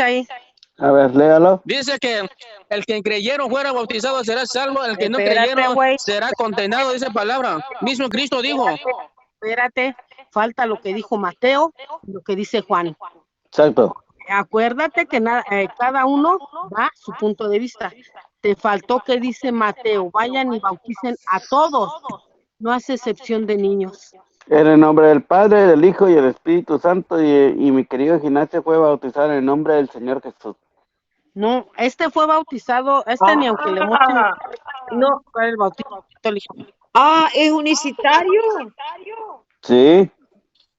ahí? A ver, léalo. Dice que el que creyeron fuera bautizado será salvo, el que no Espérate, creyeron güey. será condenado, dice palabra. Mismo Cristo dijo. Espérate, falta lo que dijo Mateo y lo que dice Juan. Exacto. Acuérdate que cada uno da su punto de vista. Te faltó que dice Mateo, vayan y bauticen a todos, no hace excepción de niños. En el nombre del Padre, del Hijo y del Espíritu Santo, y mi querido Ignacio fue bautizado en el nombre del Señor Jesús. No, este fue bautizado, ni aunque le mochen No. el bautismo católico. ¿Es unicitario? Sí.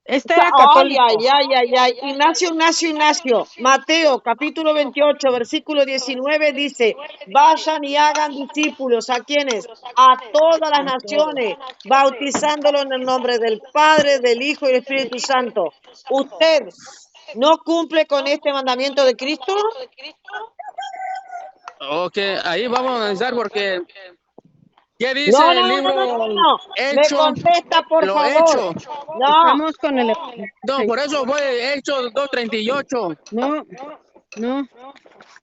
Este era católico. Ay. Ignacio. Mateo, capítulo 28, versículo 19 dice, vayan y hagan discípulos. ¿A quiénes? A todas las naciones, bautizándolos en el nombre del Padre, del Hijo y del Espíritu Santo. ¿Usted no cumple con este mandamiento de Cristo? Ok, ahí vamos a analizar porque ¿qué dice el libro? No. Hecho, Me contesta, por favor. Hecho. No. Estamos con el... No, por eso fue Hechos 2:38. No.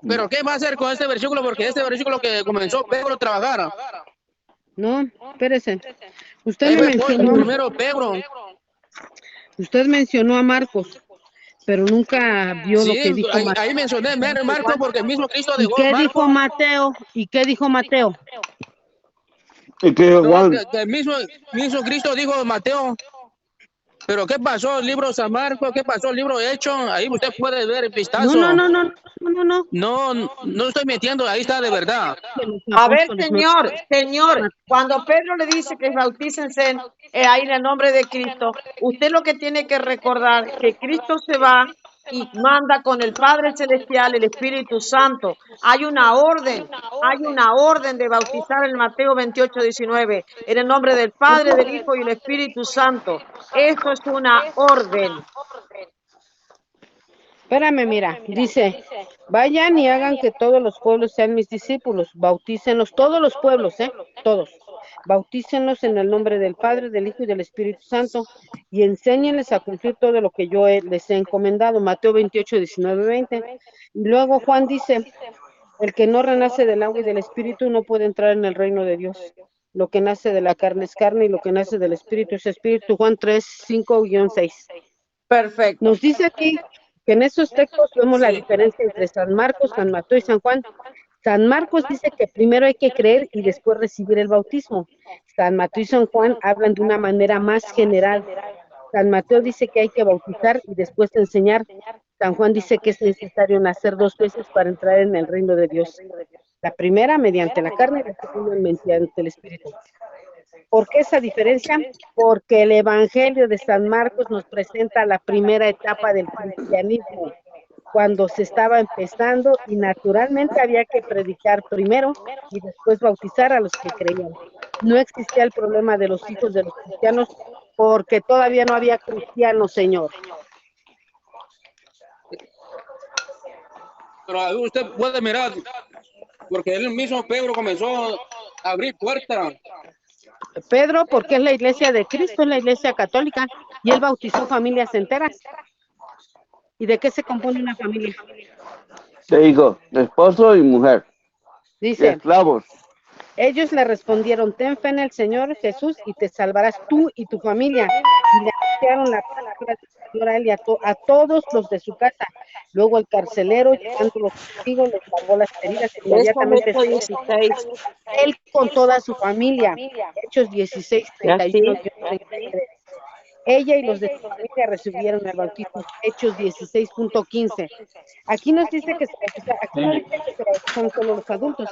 Pero ¿qué va a hacer con este versículo? Porque este versículo que comenzó Pedro a trabajar. No, espérese. Usted me mencionó... Primero Pedro. Usted mencionó a Marcos, pero nunca vio lo que dijo Marcos. Ahí mencioné Marcos porque el mismo Cristo ¿Y dejó qué Marcos. dijo Mateo? ¿Y qué dijo Mateo? ¿Y qué Juan? El mismo Cristo dijo Mateo. Pero ¿qué pasó el libro San Marcos? ¿Qué pasó el libro Hecho? Ahí usted puede ver el vistazo. No estoy mintiendo, ahí está de verdad. A ver, señor, cuando Pedro le dice que bautícense ahí en el nombre de Cristo, usted lo que tiene que recordar que Cristo se va y manda con el Padre Celestial, el Espíritu Santo. Hay una orden de bautizar en Mateo 28:19, en el nombre del Padre, del Hijo y el Espíritu Santo. Eso es una orden. Espérame, mira, dice, vayan y hagan que todos los pueblos sean mis discípulos, bautícenlos, todos los pueblos, todos, bautícenlos en el nombre del Padre, del Hijo y del Espíritu Santo, y enséñenles a cumplir todo lo que yo les he encomendado, Mateo 28:19-20. Y luego Juan dice, el que no renace del agua y del Espíritu no puede entrar en el reino de Dios. Lo que nace de la carne es carne y lo que nace del Espíritu es Espíritu, Juan 3:5-6. Perfecto. Nos dice aquí que en esos textos vemos la diferencia entre San Marcos, San Mateo y San Juan. San Marcos dice que primero hay que creer y después recibir el bautismo. San Mateo y San Juan hablan de una manera más general. San Mateo dice que hay que bautizar y después enseñar. San Juan dice que es necesario nacer 2 veces para entrar en el reino de Dios. La primera mediante la carne y la segunda mediante el Espíritu. ¿Por qué esa diferencia? Porque el Evangelio de San Marcos nos presenta la primera etapa del cristianismo, cuando se estaba empezando y naturalmente había que predicar primero y después bautizar a los que creían. No existía el problema de los hijos de los cristianos porque todavía no había cristianos, Señor. Pero usted puede mirar, porque el mismo Pedro comenzó a abrir puertas. Pedro, porque es la iglesia de Cristo, es la iglesia católica, y él bautizó familias enteras. ¿Y de qué se compone una familia? De hijo, de esposo y mujer. Dice, y esclavos. Ellos le respondieron, ten fe en el Señor Jesús y te salvarás tú y tu familia. Y le anunciaron la palabra del Señor a él y a todos los de su casa. Luego el carcelero, llevando los testigos, les lavó las heridas inmediatamente. Él con toda su familia. Hechos 16:31. Ella y los de su familia recibieron el bautismo. Hechos 16:15. Aquí nos dice que aquí no dice que se bautizaron solo los adultos,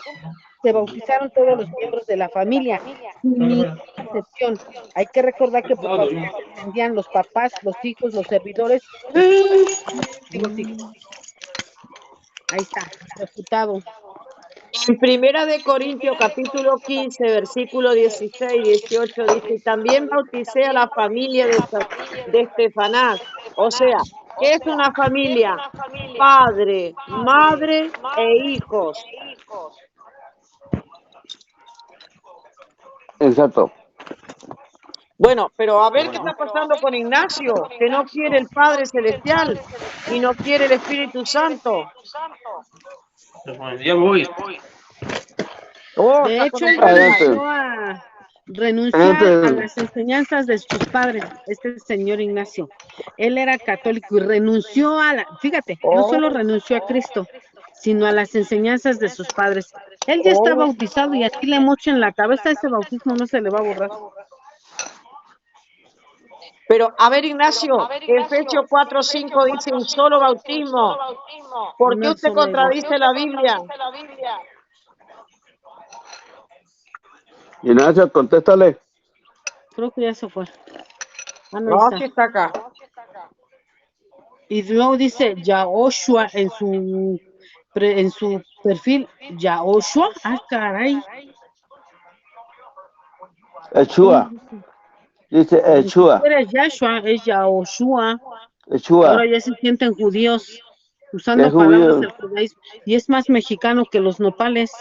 se bautizaron todos los miembros de la familia, ni excepción. Hay que recordar que por bautismo se entendían los papás, los hijos, los servidores, los hijos. Ahí está, refutado. En Primera de Corintios, capítulo 15, versículo 16 y 18, dice, también bauticé a la familia de Estefanás. O sea, ¿qué es una familia? Padre, madre e hijos. Exacto. Bueno, pero a ver qué está pasando con Ignacio, que no quiere el Padre Celestial y no quiere el Espíritu Santo. Ya voy. Oh, De está hecho, con él el renunció a las enseñanzas de sus padres, este señor Ignacio. Él era católico y renunció fíjate, no solo renunció a Cristo, sino a las enseñanzas de sus padres. Él ya está bautizado y aquí le mocha en la cabeza, ese bautismo no se le va a borrar. Pero, a ver, Ignacio, Efesios 4:5 dice un solo bautismo. ¿Por qué usted contradice la Biblia? Ignacio, contéstale. Creo que ya se fue. No, sí está acá. Y luego dice Yahoshua en su perfil, Yahoshua, caray. Echua. Dice Echua. Era Yahshua, es Yahoshua. Echua. Ahora ya se sienten judíos usando palabras del judaísmo y es más mexicano que los nopales.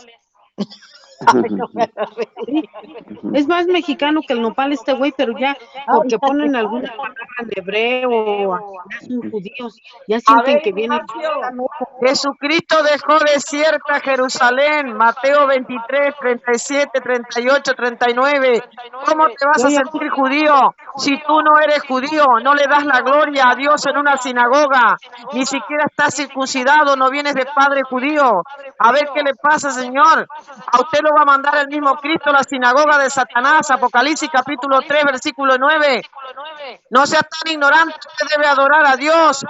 Es más mexicano que el nopal este güey, pero ya porque ponen alguna palabra en hebreo, ya son judíos, ya sienten que vienen. Jesucristo dejó desierta Jerusalén, Mateo 23, 37, 38, 39. ¿Cómo te vas a sentir judío si tú no eres judío? No le das la gloria a Dios en una sinagoga, ni siquiera estás circuncidado, no vienes de padre judío. A ver qué le pasa, Señor. A usted lo va a mandar el mismo Cristo a la sinagoga de Satanás, Apocalipsis capítulo 3, versículo 9. No sea tan ignorante, usted debe adorar a Dios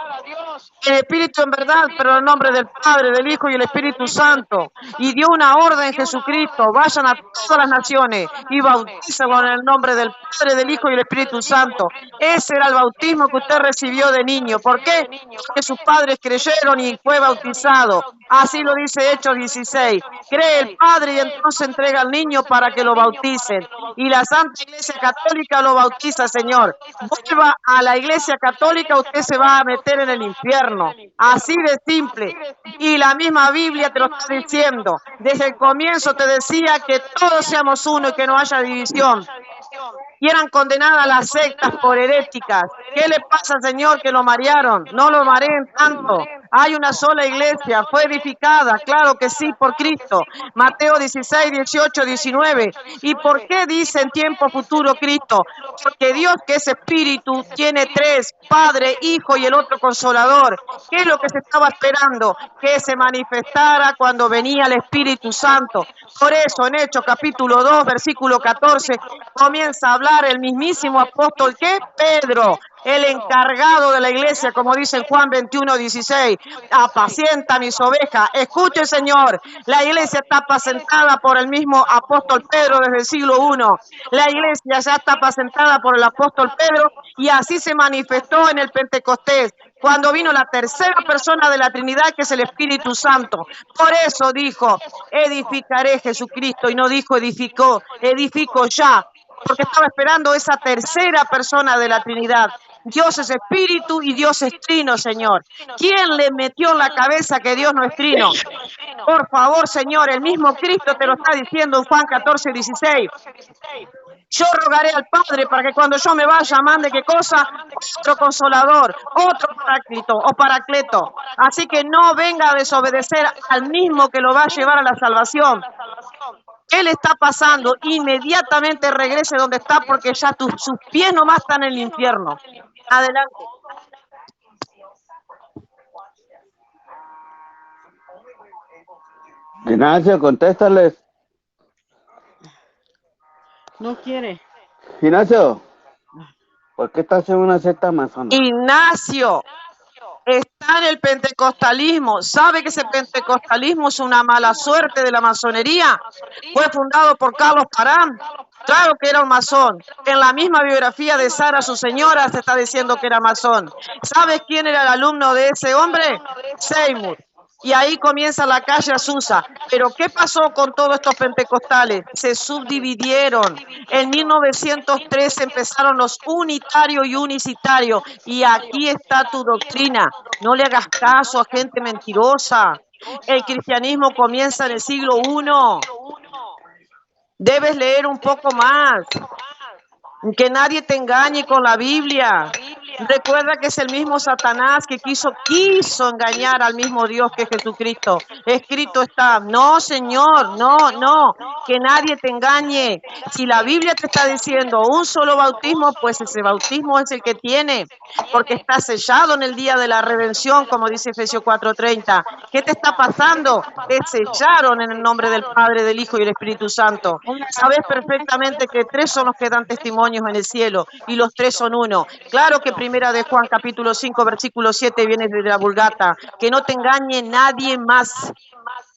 en espíritu en verdad, pero en el nombre del Padre, del Hijo y el Espíritu Santo. Y dio una orden Jesucristo, vayan a todas las naciones y bautícenlos en el nombre del Padre, del Hijo y el Espíritu Santo. Ese era el bautismo que usted recibió de niño. ¿Por qué? Porque sus padres creyeron y fue bautizado. Así lo dice Hechos 16. Cree el Padre y entonces entrega al niño para que lo bauticen. Y la Santa Iglesia Católica lo bautiza, Señor. Vuelva a la Iglesia Católica, usted se va a meter en el infierno. Así de simple. Y la misma Biblia te lo está diciendo. Desde el comienzo te decía que todos seamos uno y que no haya división. Y eran condenadas las sectas por heréticas. ¿Qué le pasa, Señor, que lo marearon? No lo mareen tanto. Hay una sola iglesia, fue edificada, claro que sí, por Cristo. Mateo 16, 18, 19. ¿Y por qué dice en tiempo futuro Cristo? Porque Dios, que es espíritu, tiene tres, Padre, Hijo y el otro Consolador. ¿Qué es lo que se estaba esperando? Que se manifestara cuando venía el Espíritu Santo. Por eso en Hechos capítulo 2, versículo 14, comienza a hablar el mismísimo apóstol, ¿qué? Pedro, el encargado de la iglesia, como dice en Juan 21, 16, apacienta mis ovejas. Escuche, Señor, la iglesia está apacentada por el mismo apóstol Pedro desde el siglo I. La iglesia ya está apacentada por el apóstol Pedro y así se manifestó en el Pentecostés, cuando vino la tercera persona de la Trinidad, que es el Espíritu Santo. Por eso dijo, edificaré Jesucristo, y no dijo edificó, edifico ya, porque estaba esperando esa tercera persona de la Trinidad. Dios es espíritu y Dios es trino, Señor. ¿Quién le metió en la cabeza que Dios no es trino? Por favor, Señor, el mismo Cristo te lo está diciendo en Juan 14, 16. Yo rogaré al Padre para que cuando yo me vaya mande, ¿qué cosa? Otro consolador, otro paráclito o paracleto. Así que no venga a desobedecer al mismo que lo va a llevar a la salvación. ¿Qué le está pasando? Inmediatamente regrese donde está, porque ya sus pies nomás están en el infierno. Adelante. Ignacio, contéstales. No quiere. Ignacio, ¿por qué estás en una secta masona? Ignacio está en el pentecostalismo. ¿Sabe que ese pentecostalismo es una mala suerte de la masonería? Fue fundado por Carlos Parán. Claro que era un masón. En la misma biografía de Sara, su señora, se está diciendo que era masón. ¿Sabes quién era el alumno de ese hombre? Seymour. Y ahí comienza la calle Azusa. Pero ¿qué pasó con todos estos pentecostales? Se subdividieron. En 1903 empezaron los unitarios y unicitarios. Y aquí está tu doctrina. No le hagas caso a gente mentirosa. El cristianismo comienza en el siglo I. Debes leer un poco más. Que nadie te engañe con la Biblia. Recuerda que es el mismo Satanás que quiso engañar al mismo Dios que es Jesucristo. Escrito está, no, Señor, no, que nadie te engañe. Si la Biblia te está diciendo un solo bautismo, pues ese bautismo es el que tiene, porque está sellado en el día de la redención, como dice Efesios 4:30. ¿Qué te está pasando? Te sellaron en el nombre del Padre, del Hijo y del Espíritu Santo. Sabes perfectamente que 3 son los que dan testimonios en el cielo y los 3 son uno. Claro que primera de Juan capítulo 5 versículo 7 viene de la Vulgata. Que no te engañe nadie más.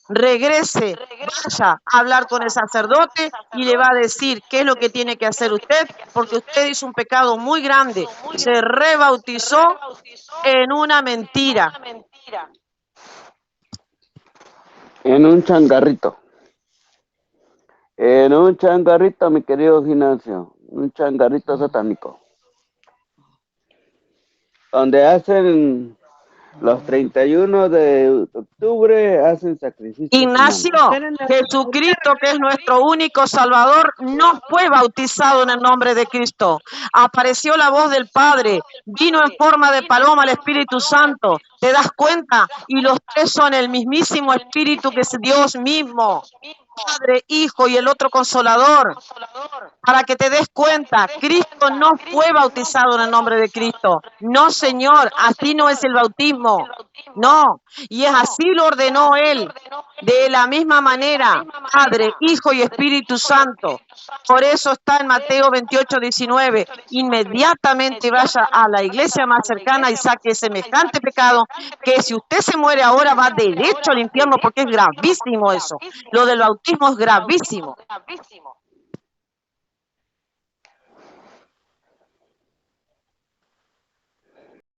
Regrese, vaya a hablar con el sacerdote y le va a decir qué es lo que tiene que hacer usted, porque usted hizo un pecado muy grande. Se rebautizó en una mentira. En un changarrito. En un changarrito, mi querido Ignacio. Un changarrito satánico. Donde hacen los 31 de octubre, hacen sacrificios. Ignacio, Jesucristo, que es nuestro único Salvador, no fue bautizado en el nombre de Cristo. Apareció la voz del Padre, vino en forma de paloma el Espíritu Santo. ¿Te das cuenta? Y los 3 son el mismísimo Espíritu que es Dios mismo. Padre, Hijo y el otro Consolador. Para que te des cuenta, Cristo no fue bautizado en el nombre de Cristo. No, Señor, así no es el bautismo. No, y es así lo ordenó Él. De la misma manera, Padre, Hijo y Espíritu Santo. Por eso está en Mateo 28:19. Inmediatamente vaya a la iglesia más cercana y saque semejante pecado, que si usted se muere ahora va derecho al infierno, porque es gravísimo eso. Lo del bautismo es gravísimo.